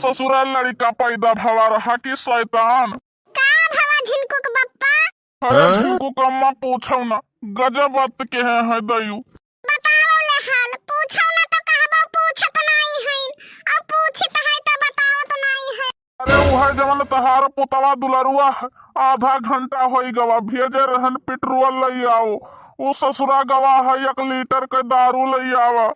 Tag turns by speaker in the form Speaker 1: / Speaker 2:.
Speaker 1: ससुराल लड़का पैदा भवा रहा कि शैतान।
Speaker 2: का भवा झिनकुक बप्पा?
Speaker 1: अरे झिनकुक अम्मा पूछो ना, गजब बात के है दयू।
Speaker 2: बताओ ले हाल, पूछो ना तो कहबो पूछत नहीं है, अब पूछत है तो बतावत नहीं है।
Speaker 1: अरे वह जवन तहार पुतवा दुलरुआ है, आधा घंटा होई गवा भेजे रहन पेट्रोल लई आओ। वो ससुरा गवा है 1 लीटर के दारू लई आवा।